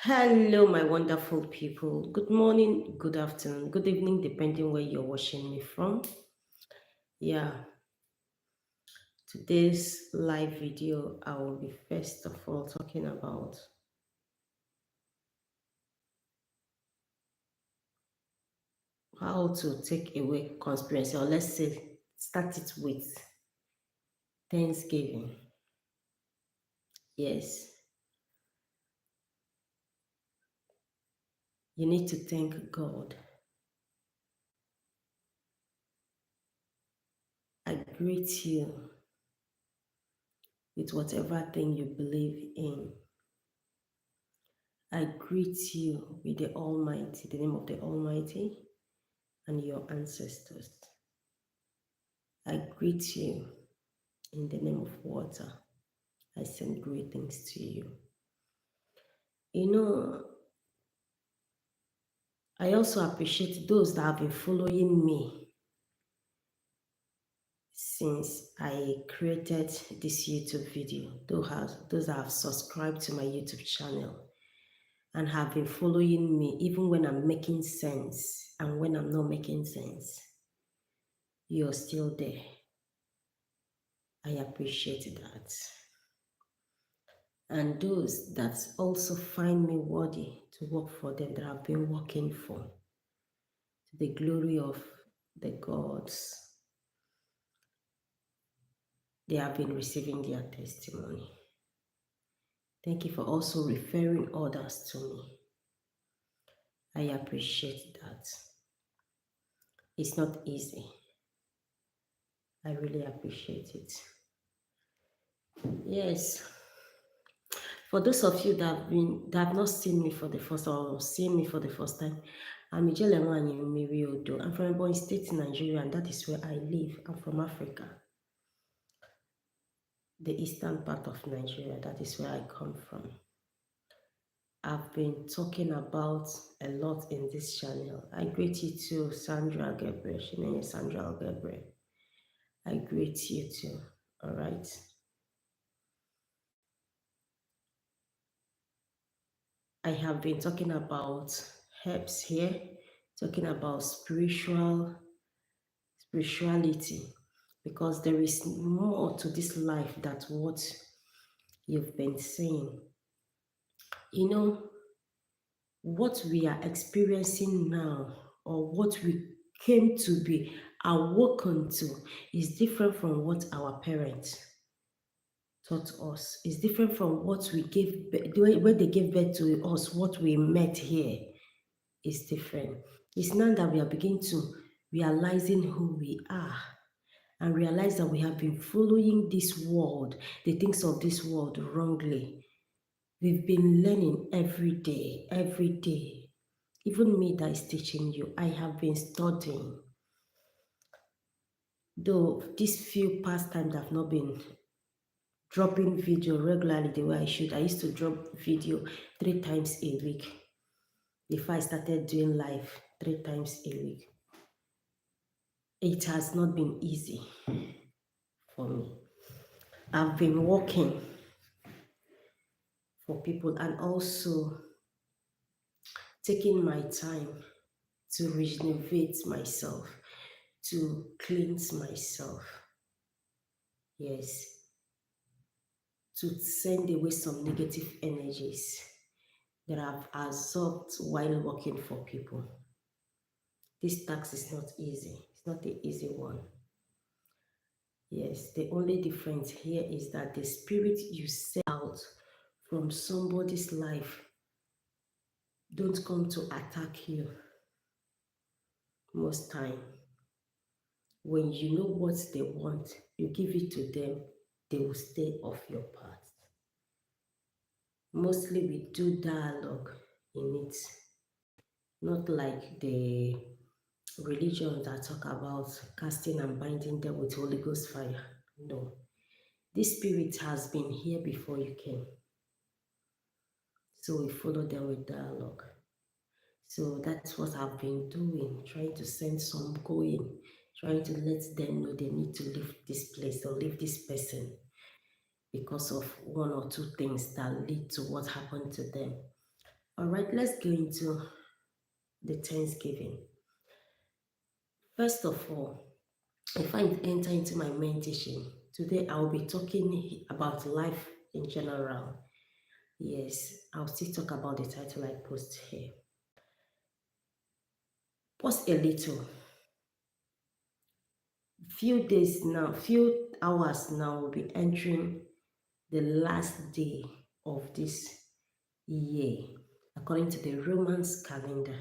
Hello, my wonderful people. Good morning, good afternoon, good evening, depending where you're watching me from. Yeah, today's live video, I will be first of all talking about how to take away conspiracy, or let's say, start it with Thanksgiving. Yes, you need to thank God. I greet you with whatever thing you believe in. I greet you with the Almighty, the name of the Almighty, and your ancestors. I greet you in the name of water. I send greetings to you. You know, I also appreciate those that have been following me since I created this YouTube video. Those that have subscribed to my YouTube channel and have been following me even when I'm making sense and when I'm not making sense. You're still there. I appreciate that. And those that also find me worthy to work for them, that I've been working for, to the glory of the gods, they have been receiving their testimony. Thank you for also referring others to me. I appreciate that. It's not easy. I really appreciate it. Yes. For those of you that have not seen me for the first time or seen me for the first time, I'm mmiri. I'm from Ebonyi State, Nigeria, and that is where I live. I'm from Africa, the eastern part of Nigeria. That is where I come from. I've been talking about a lot in this channel. I greet you too, Sandra Gabriel. She name is Sandra Gabriel. I greet you too. All right. I have been talking about herbs here, talking about spirituality, because there is more to this life than what you've been saying. You know, what we are experiencing now, or what we came to be awoken to, is different from what our parents taught us. It's different from what we gave when they gave birth to us. What we met here is different. It's now that we are beginning to realizing who we are, and realize that we have been following this world, the things of this world, wrongly. We've been learning every day, every day. Even me that is teaching you, I have been studying. Though these few past times I've not been dropping video regularly the way I should. I used to drop video 3 times a week. Before I started doing live 3 times a week. It has not been easy for me. I've been working for people and also taking my time to renovate myself, to cleanse myself. Yes, to send away some negative energies that I've absorbed while working for people. This task is not easy. It's not the easy one. Yes, the only difference here is that the spirit you set out from somebody's life don't come to attack you most time. When you know what they want, you give it to them, they will stay off your path. Mostly we do dialogue in it, not like the religions that talk about casting and binding them with Holy Ghost fire. No. This spirit has been here before you came. So we follow them with dialogue. So that's what I've been doing, trying to send some going, trying to let them know they need to leave this place or leave this person because of one or two things that lead to what happened to them. All right, let's go into the Thanksgiving. First of all, if I enter into my main teaching, today I'll be talking about life in general. Yes, I'll still talk about the title I post here. Pause a little. Few days now, few hours now, we'll be entering the last day of this year, according to the Romans calendar.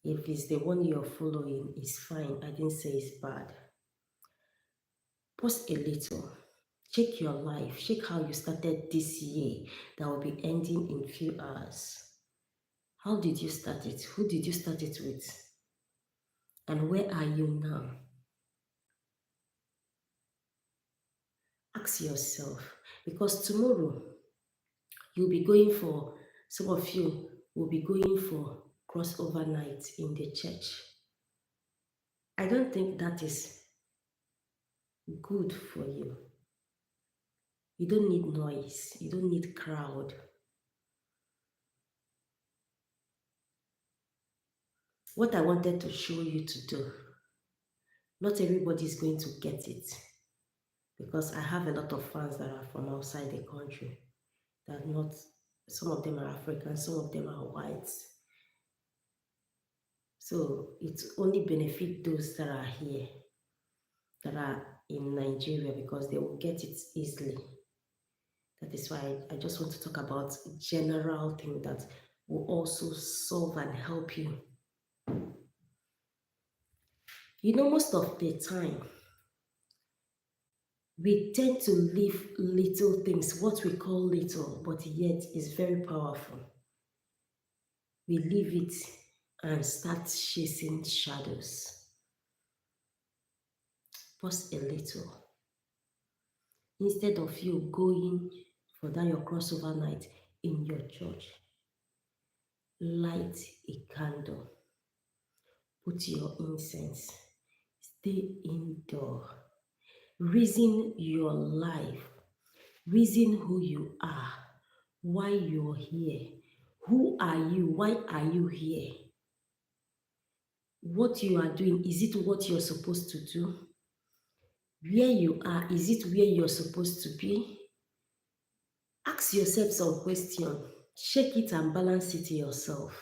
If it's the one you're following, it's fine. I didn't say it's bad. Pause a little. Check your life. Check how you started this year that will be ending in few hours. How did you start it? Who did you start it with? And where are you now? Ask yourself, because tomorrow you'll be going for, some of you will be going for crossover night in the church. I don't think that is good for you. You don't need noise, you don't need crowd. What I wanted to show you to do, not everybody is going to get it, because I have a lot of fans that are from outside the country, that not, some of them are African, some of them are whites. So it only benefit those that are here, that are in Nigeria, because they will get it easily. That is why I just want to talk about general thing that will also solve and help you. You know, most of the time, we tend to leave little things, what we call little, but yet is very powerful. We leave it and start chasing shadows. Pause a little. Instead of you going for that your crossover night in your church, light a candle, put your incense, stay indoor, reason your life, reason who you are, why you're here, who are you, why are you here, what you are doing, is it what you're supposed to do, where you are, is it where you're supposed to be? Ask yourself some questions, check it and balance it yourself.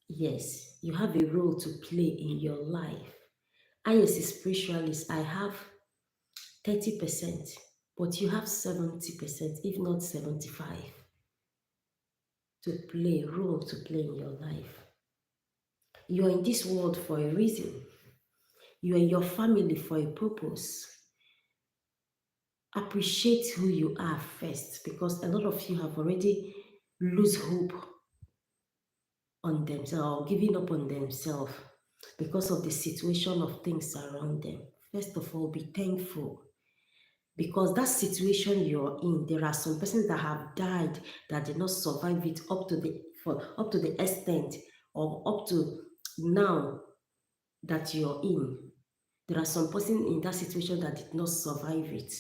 Yes, you have a role to play in your life. I, as a spiritualist, I have 30%, but you have 70%, if not 75, to play, role to play in your life. You are in this world for a reason. You are in your family for a purpose. Appreciate who you are first, because a lot of you have already lose hope on themselves, or giving up on themselves because of the situation of things around them. First of all, be thankful, because that situation you're in, there are some persons that have died that did not survive it up to the extent, or up to now that you're in. There are some persons in that situation that did not survive it,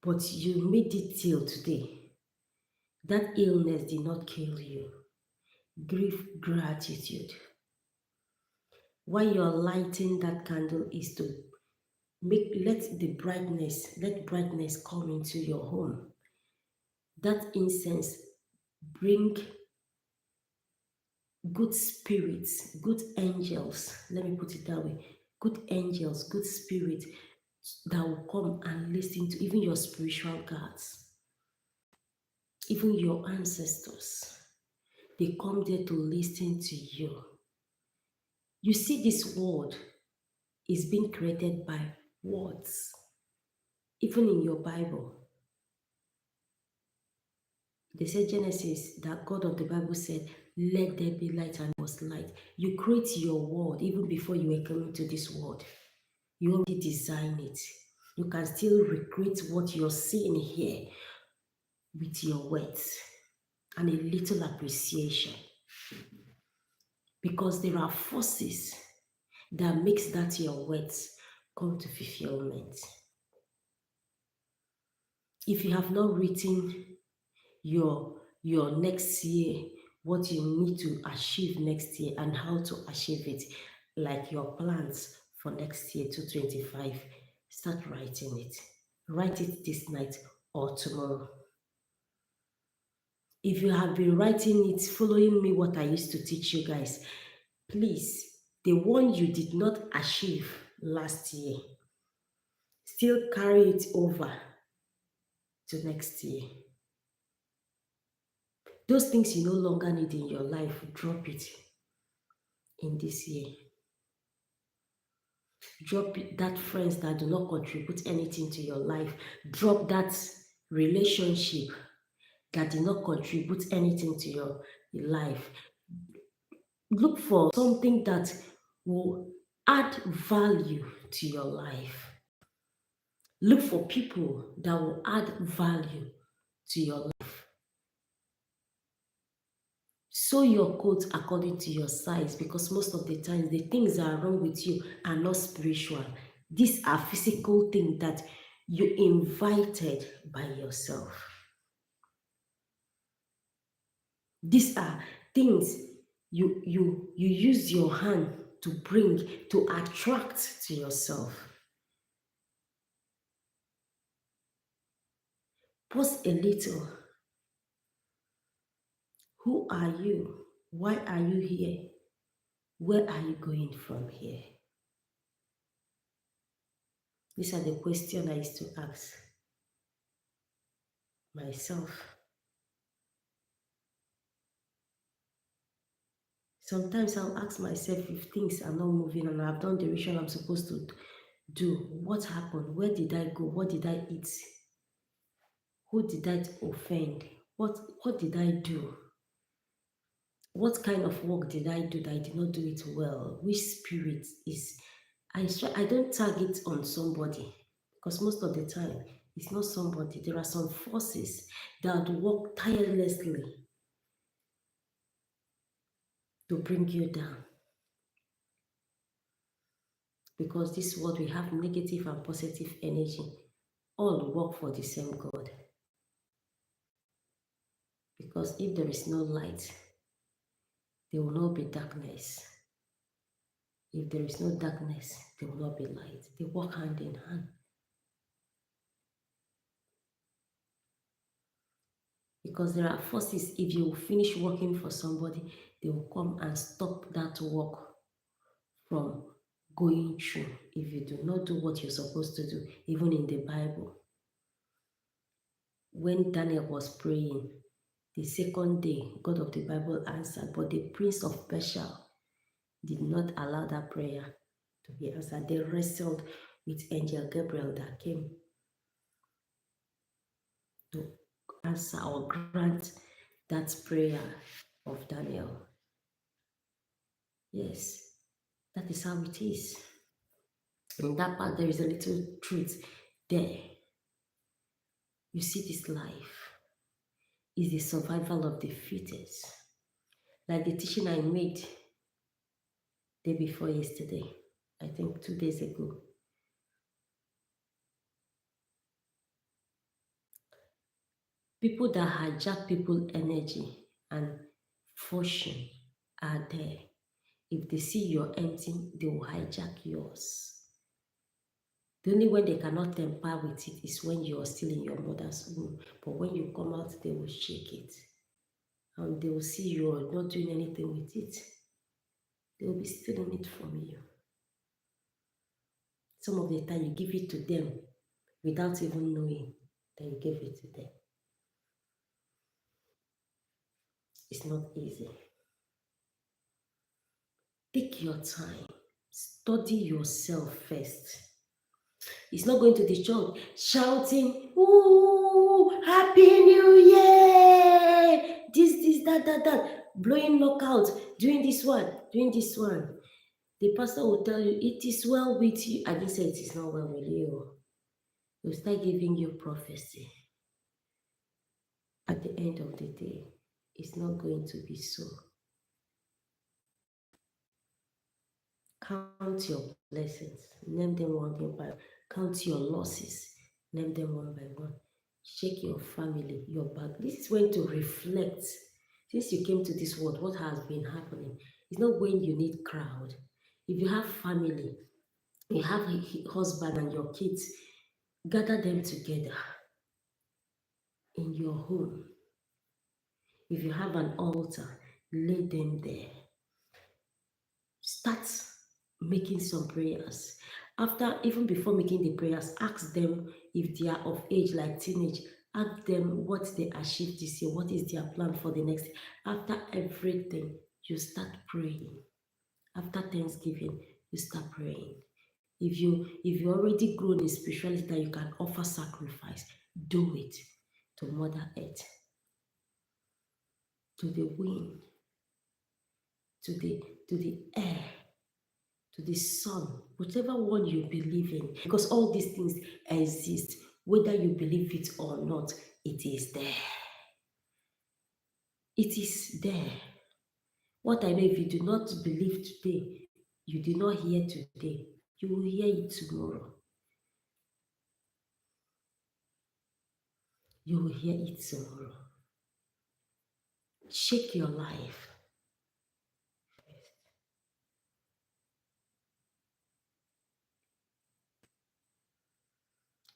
but you made it till today. That illness did not kill you. Give gratitude. Why you're lighting that candle is to let brightness come into your home. That incense bring good spirits, good angels, let me put it that way, good angels, good spirits that will come and listen to even your spiritual guides, even your ancestors. They come there to listen to you. You see, this world is being created by words. Even in your Bible, they say Genesis, that God of the Bible said, let there be light, and there was light. You create your world even before you were coming to this world. You already design it. You can still recreate what you're seeing here with your words and a little appreciation. Because there are forces that makes that your words come to fulfillment. If you have not written your next year, what you need to achieve next year and how to achieve it, like your plans for next year 2025, start writing it. Write it this night or tomorrow. If you have been writing it, following me what I used to teach you guys, please, the one you did not achieve last year, still carry it over to next year. Those things you no longer need in your life, drop it in this year. Drop that friends that do not contribute anything to your life. Drop that relationship that did not contribute anything to your life. Look for something that will add value to your life. Look for people that will add value to your life. Sew your coat according to your size, because most of the times the things that are wrong with you are not spiritual. These are physical things that you invited by yourself. These are things you use your hand to bring, to attract to yourself. Pause a little. Who are you? Why are you here? Where are you going from here? These are the questions I used to ask myself. Sometimes I'll ask myself, if things are not moving and I've done the ritual I'm supposed to do, what happened? Where did I go? What did I eat? Who did I offend? What did I do? What kind of work did I do that I did not do it well? Which spirit is I don't target on somebody, because most of the time it's not somebody. There are some forces that work tirelessly to bring you down, because this world we have negative and positive energy. All work for the same God. Because if there is no light, there will not be darkness. If there is no darkness, there will not be light. They work hand in hand. Because there are forces, if you finish working for somebody, they will come and stop that work from going through if you do not do what you're supposed to do. Even in the Bible, when Daniel was praying, the second day, God of the Bible answered, but the prince of Persia did not allow that prayer to be answered. They wrestled with angel Gabriel that came to answer or grant that prayer of Daniel. Yes, that is how it is. In that part, there is a little truth there. You see, this life is the survival of the fittest. Like the teaching I made day before yesterday, I think 2 days ago. People that hijack people's energy and fortune are there. If they see you're empty, they will hijack yours. The only way they cannot tamper with it is when you are still in your mother's womb. But when you come out, they will shake it. And they will see you are not doing anything with it. They will be stealing it from you. Some of the time you give it to them without even knowing that you gave it to them. It's not easy. Take your time. Study yourself first. It's not going to the church shouting, "Ooh, Happy New Year!" This, that, blowing knockout, doing this one, doing this one. The pastor will tell you, "It is well with you." I didn't say it is not well with you. He'll start giving you prophecy. At the end of the day, it's not going to be so. Count your blessings, name them one by one. Count your losses, name them one by one. Check your family, your back. This is when to reflect. Since you came to this world, what has been happening? It's not when you need crowd. If you have family, you have a husband and your kids, gather them together in your home. If you have an altar, lay them there. Start making some prayers. After, even before making the prayers, ask them if they are of age, like teenage. Ask them what they achieved this year, what is their plan for the next. After everything, you start praying. After Thanksgiving, you start praying. If you already grown in spirituality that you can offer sacrifice, do it to Mother Earth, to the wind, to the air, to the sun, whatever one you believe in, because all these things exist, whether you believe it or not, it is there. It is there. What I know, if you do not believe today, you did not hear today, you will hear it tomorrow. You will hear it tomorrow. Shake your life.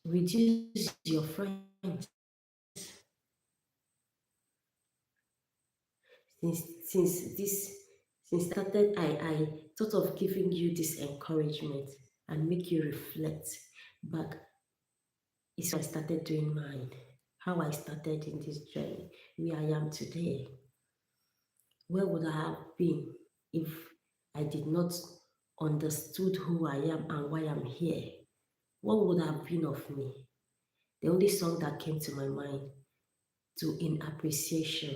Reduce your friends. Since since this since started, I thought of giving you this encouragement and make you reflect back. It's how I started doing mine, how I started in this journey, where I am today. Where would I have been if I did not understood who I am and why I'm here? What would have been of me? The only song that came to my mind, to in appreciation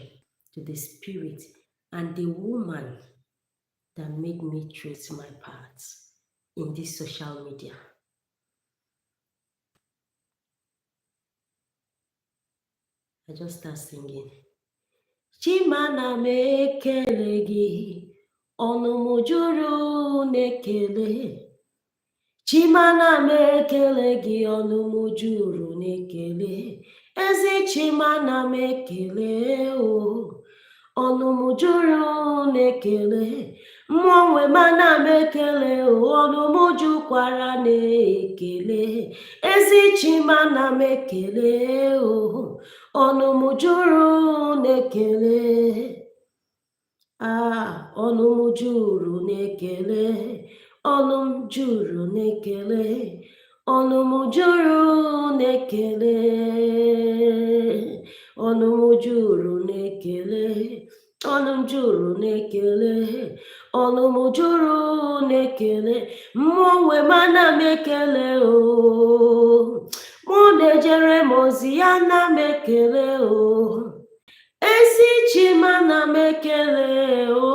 to the spirit and the woman that made me trace my paths in this social media. I just start singing. Chimana m ekele gị, ọnụ m juru n'ekele. Chimana m ekele gị, ọnụ m juru n'ekele. Ezi Chimana m ekele o, ọnụ m juru n'ekele. Mmụọ nwe m ana m ekele o, ọnụ m jukwara n'ekele. Ezi Chimana m ekele o, ọnụ m juru n'ekele. Ọnụ m juru n'ekele, ọnụ m juru n'ekele, ọnụ m juru n'ekele, ọnụ m juru n'ekele, ọnụ m juru n'ekele, ọnụ m juru n'ekele. Mmụọ nwe m ana m ekele o, mụ na-ejere m ozi ya ana m ekele o. Ezi Chimana m ekele o,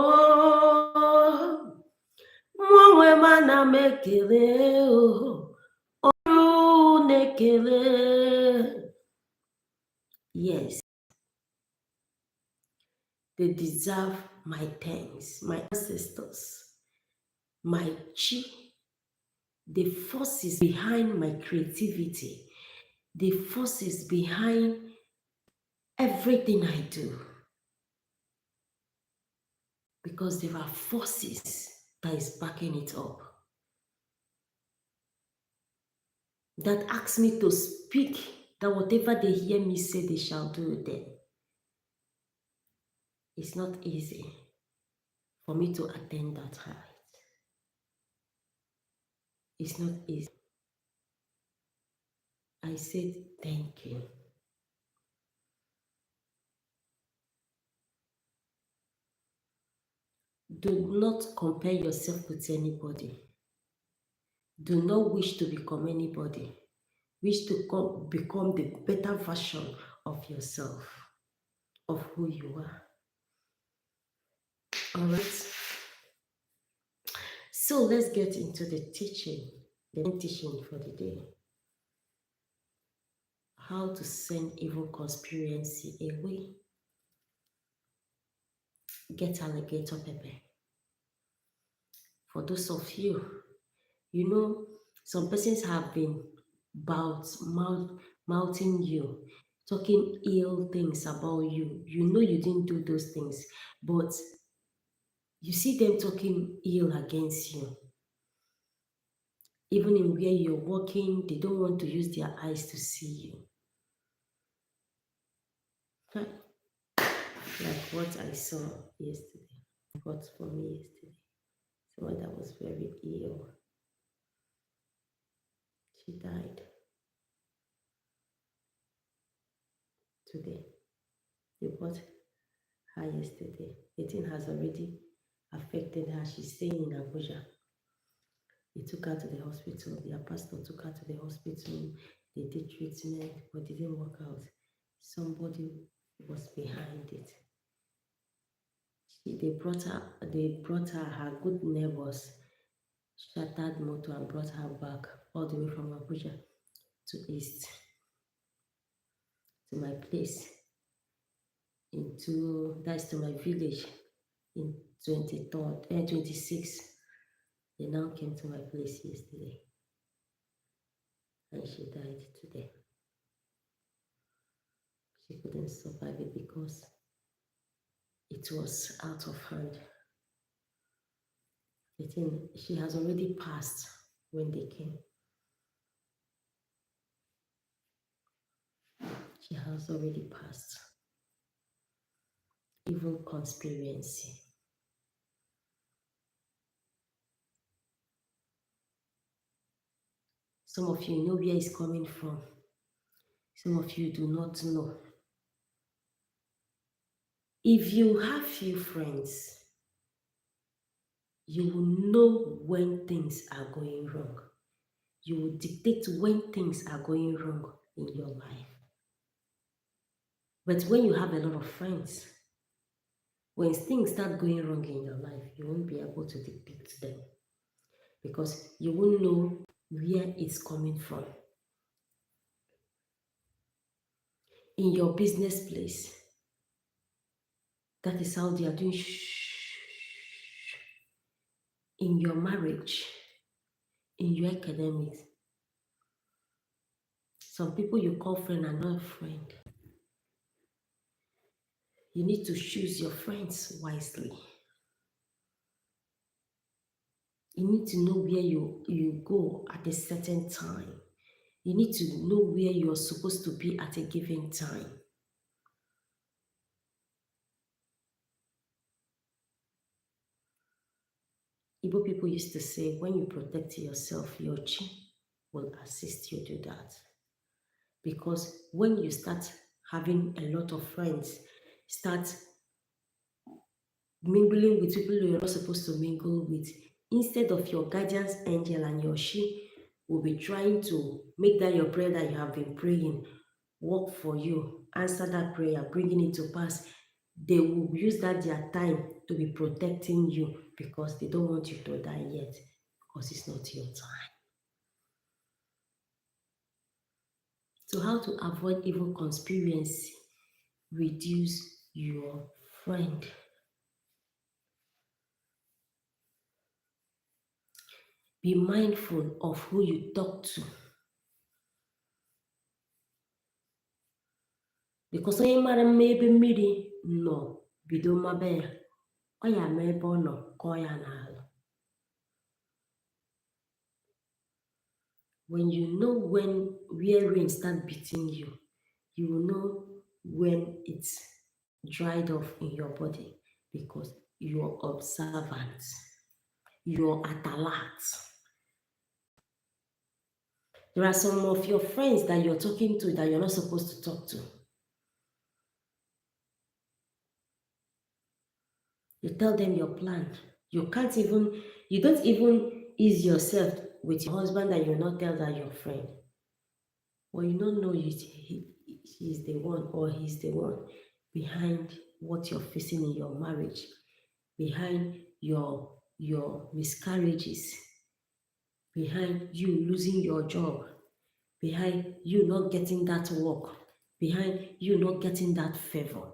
mmụọ nwe m ana m ekele o, ọrụ na-ekele. Yes, they deserve my thanks, my ancestors, my chi, the forces behind my creativity, the forces behind everything I do. Because there are forces that is backing it up, that ask me to speak, that whatever they hear me say, they shall do then. It's not easy for me to attain that height. It's not easy. I said thank you. Do not compare yourself with anybody. Do not wish to become anybody. Wish to become the better version of yourself, of who you are. All right. So let's get into the teaching for the day. How to send evil conspiracy away. Get alligator pepper. For those of you, you know, some persons have been mouthing you. talking ill things about you. You know you didn't do those things, but you see them talking ill against you. Even in where you're working, they don't want to use their eyes to see you. Huh. Like what I saw yesterday. What for me yesterday. Someone that was very ill. She died today. They brought her yesterday. The thing has already affected her. She's staying in Abuja. They took her to the hospital. Their pastor took her to the hospital. They did treatment, but it didn't work out. Somebody was behind it. They brought her, her good neighbors shattered motor and brought her back all the way from Abuja to East, to my place, that's to my village in 23rd and 26th. They now came to my place yesterday and she died today. She couldn't survive it because it was out of hand. The thing, she has already passed when they came. She has already passed. Evil conspiracy. Some of you know where it's coming from. Some of you do not know. If you have few friends, you will know when things are going wrong. You will dictate when things are going wrong in your life. But when you have a lot of friends, when things start going wrong in your life, you won't be able to dictate them because you won't know where it's coming from. In your business place, that is how they are doing shh. In your marriage, in your academics, some people you call friend are not friend. You need to choose your friends wisely. You need to know where you go at a certain time. You need to know where you're supposed to be at a given time. Igbo people used to say, when you protect yourself, your chi will assist you do that. Because when you start having a lot of friends, start mingling with people you're not supposed to mingle with, instead of your guardian's angel and your she will be trying to make that your prayer that you have been praying work for you, answer that prayer, bringing it to pass. They will use that their time to be protecting you because they don't want you to die yet because it's not your time. So how to avoid evil conspiracy? Reduce your friend. Be mindful of who you talk to. Because onye mara mma ebe mmiri nọ bido mmabe ya, ọ ya ama ebe ọ nọ kọọ ya n'ala. When you know where rain start beating you, you will know when it's dried off in your body because you're observant, you're at alert. There are some of your friends that you're talking to that you're not supposed to talk to. You tell them your plan. You don't even ease yourself with your husband that you not tell that your friend. Well, you don't know he's the one or he's the one behind what you're facing in your marriage, behind your miscarriages, behind you losing your job, behind you not getting that work, behind you not getting that favor.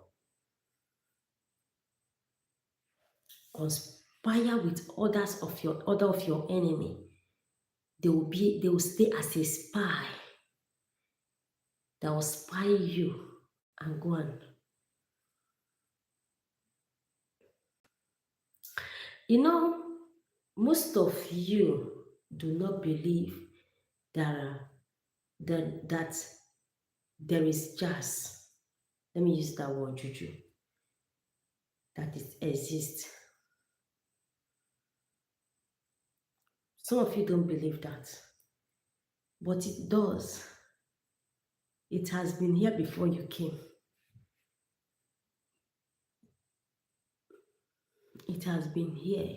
Conspire with other of your enemy. They will stay as a spy. that will spy you and go and, you know, most of you do not believe that that there is jazz. Let me use that word juju, that it exists. Some of you don't believe that, but it does. It has been here before you came. It has been here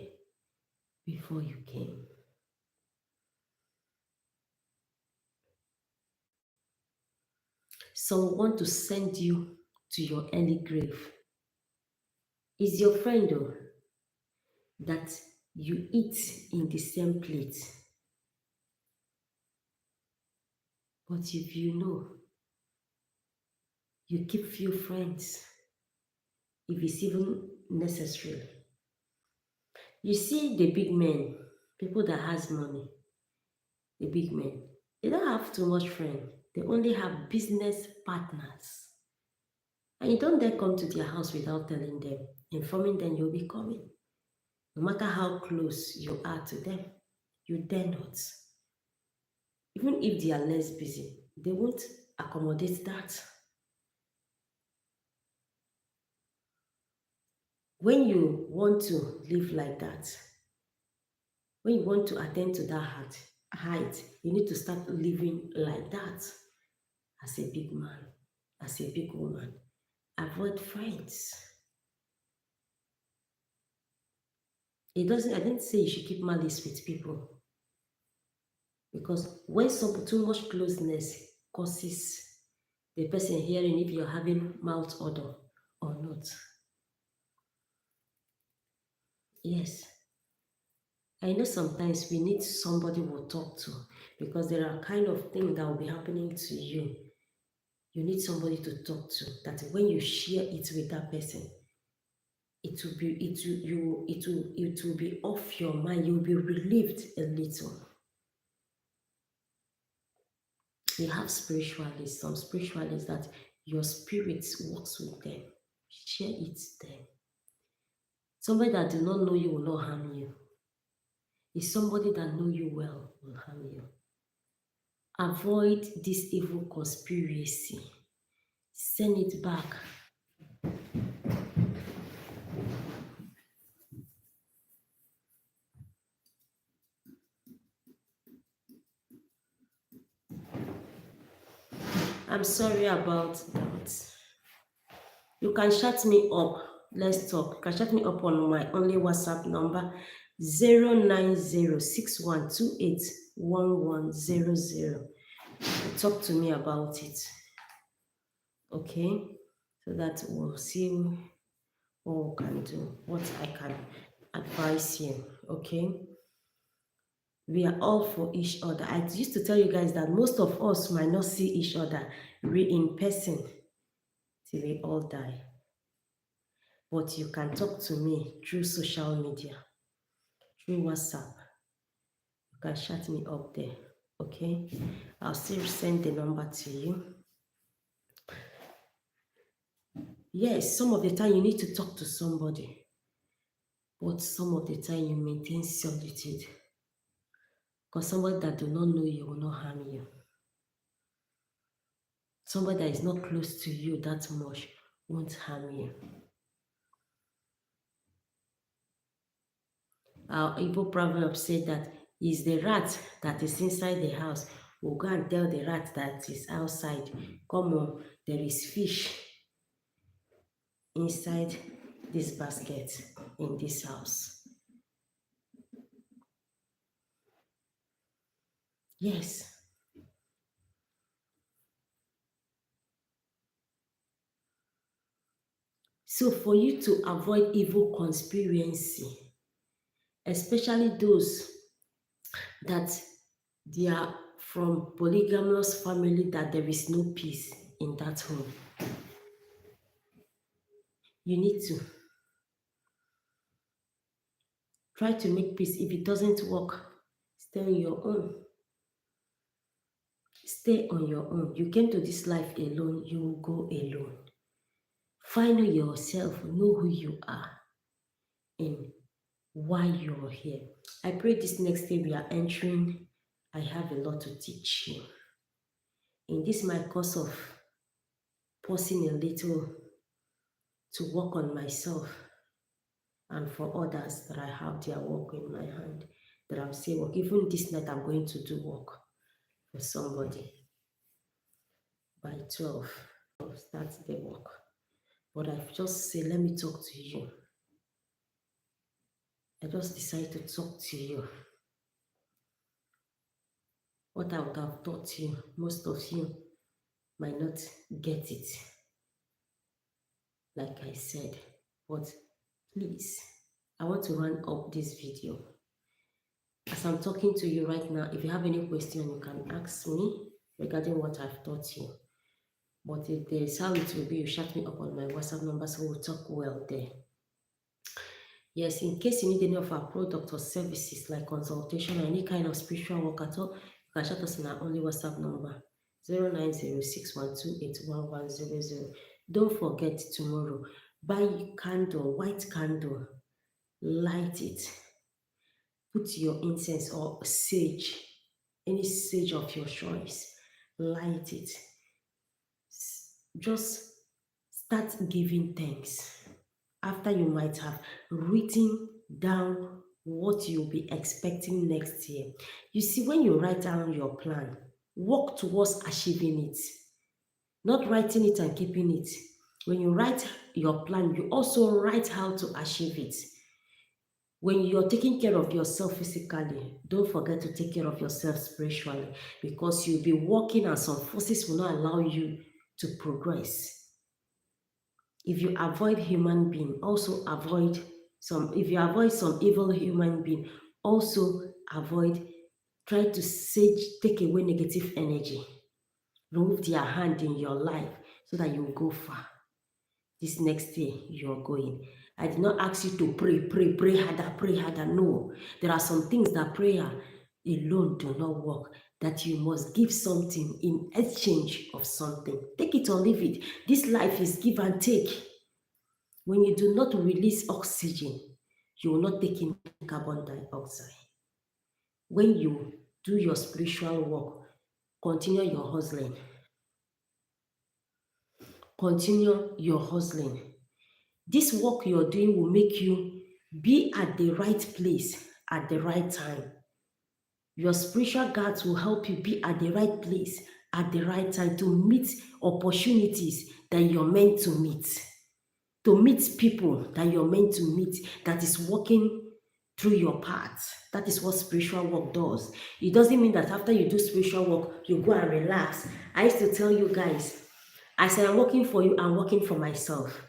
before you came. Some want to send you to your early grave. Is your friend though that you eat in the same plate? But if you know, you keep few friends if it's even necessary. You see the big men, people that has money, the big men, they don't have too much friend. They only have business partners. And you don't dare come to their house without telling them, informing them you'll be coming. No matter how close you are to them, you dare not. Even if they are less busy, they won't accommodate that. When you want to live like that, when you want to attain to that height, you need to start living like that as a big man, as a big woman. Avoid friends. It doesn't, I didn't say you should keep malice with people because when some too much closeness causes the person hearing if you're having mouth odor or not. Yes, I know sometimes we need somebody we'll talk to because there are kind of things that will be happening to you. You need somebody to talk to that when you share it with that person, it will be off your mind. You'll be relieved a little. We have spiritualists, some spiritualists that your spirit works with them. Share it then. Somebody that do not know you will not harm you. Is somebody that know you well will harm you. Avoid this evil conspiracy. Send it back. I'm sorry about that. You can chat me up. Let's talk. You can chat me up on my only WhatsApp number 09061281100. Talk to me about it. Okay? So that we'll see what we can do, what I can advise you. Okay? We are all for each other. I used to tell you guys that most of us might not see each other in person till we all die. But you can talk to me through social media, through WhatsApp. You can chat me up there. Okay? I'll still send the number to you. Yes, some of the time you need to talk to somebody, but some of the time you maintain solitude. Because somebody that do not know you will not harm you. Somebody that is not close to you that much won't harm you. Our Igbo proverb said that is the rat that is inside the house. We'll go and tell the rat that is outside, come on, there is fish inside this basket in this house. Yes. So for you to avoid evil conspiracy, especially those that they are from polygamous family that there is no peace in that home, you need to try to make peace. If it doesn't work, stay on your own. Stay on your own. You came to this life alone, you will go alone. Find yourself, know who you are, and why you're here. I pray this next day we are entering, I have a lot to teach you. In this my course of pausing a little to work on myself and for others that I have their work in my hand, that I'm saying work. Even this night I'm going to do work for somebody by 12. I'll start the work. But I've just said, let me talk to you. I just decided to talk to you. What I would have taught you, most of you might not get it, like I said. But please, I want to run up this video. As I'm talking to you right now, if you have any question, you can ask me regarding what I've taught you. But if there is how it will be, you shout me up on my WhatsApp number so we'll talk well there. Yes, in case you need any of our product or services like consultation or any kind of spiritual work at all, you can shout us on our only WhatsApp number 09061281100. Don't forget tomorrow, buy candle, white candle, light it, put your incense or sage, any sage of your choice, light it. Just start giving thanks. After you might have written down what you'll be expecting next year. You see, when you write down your plan, work towards achieving it, not writing it and keeping it. When you write your plan, you also write how to achieve it. When you're taking care of yourself physically, don't forget to take care of yourself spiritually, because you'll be working and some forces will not allow you to progress. If you avoid human being, also avoid some, if you avoid some evil human being, also avoid, try to sage, take away negative energy, remove their hand in your life so that you will go far. This next day you're going. I did not ask you to pray harder, pray harder. No, there are some things that prayer alone do not work, that you must give something in exchange of something. Take it or leave it. This life is give and take. When you do not release oxygen, you will not take in carbon dioxide. When you do your spiritual work, continue your hustling. Continue your hustling. This work you're doing will make you be at the right place at the right time. Your spiritual guides will help you be at the right place at the right time to meet opportunities that you're meant to meet people that you're meant to meet, that is working through your path. That is what spiritual work does. It doesn't mean that after you do spiritual work, you go and relax. I used to tell you guys, I say I'm working for you, I'm working for myself.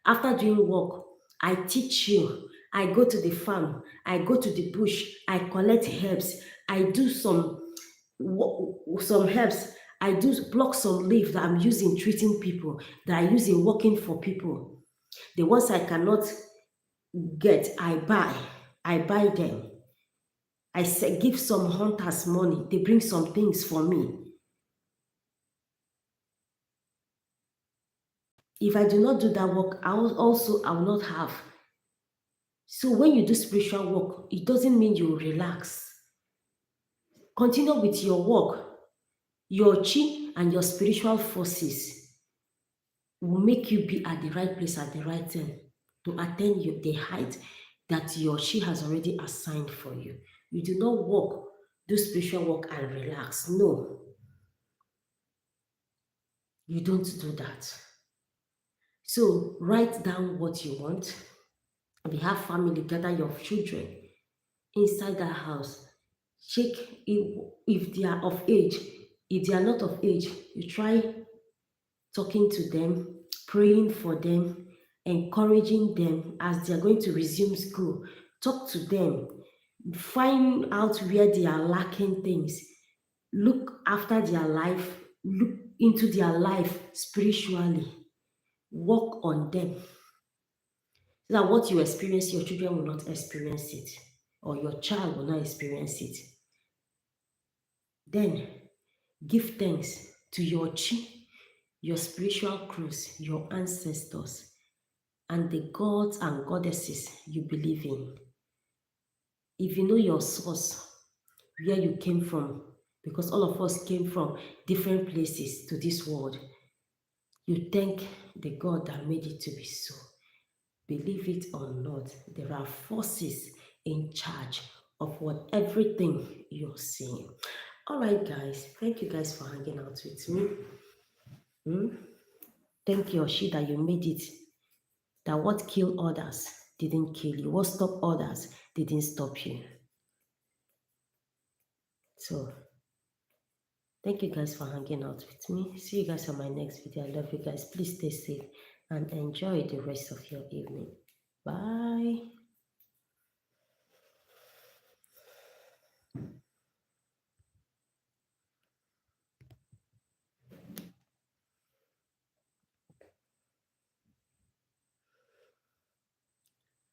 After doing work, I teach you. I go to the farm, I go to the bush, I collect herbs, I do some herbs, I do pluck some leaves that I'm using treating people, that I use in working for people. The ones I cannot get, I buy them. I say, give some hunters money, they bring some things for me. If I do not do that work, I will not have. So when you do spiritual work, it doesn't mean you relax. Continue with your work. Your chi and your spiritual forces will make you be at the right place at the right time to attain the height that your chi has already assigned for you. You do not work, do spiritual work and relax. No, you don't do that. So write down what you want. If you have family, gather your children inside that house. Check if they are of age. If they are not of age, you try talking to them, praying for them, encouraging them as they are going to resume school. Talk to them, find out where they are lacking things, look after their life, look into their life spiritually, work on them. So that what you experience, your children will not experience it, or your child will not experience it. Then Give thanks to your chi, your spiritual crews, your ancestors, and the gods and goddesses you believe in. If you know your source, where you came from, because all of us came from different places to this world, you thank the God that made it to be so. Believe it or not, there are forces in charge of what everything you're seeing. All right, guys, thank you guys for hanging out with me. Thank you, Oshi, that you made it. That what killed others didn't kill you. What stopped others didn't stop you. So, thank you guys for hanging out with me. See you guys on my next video. I love you guys. Please stay safe and enjoy the rest of your evening. Bye.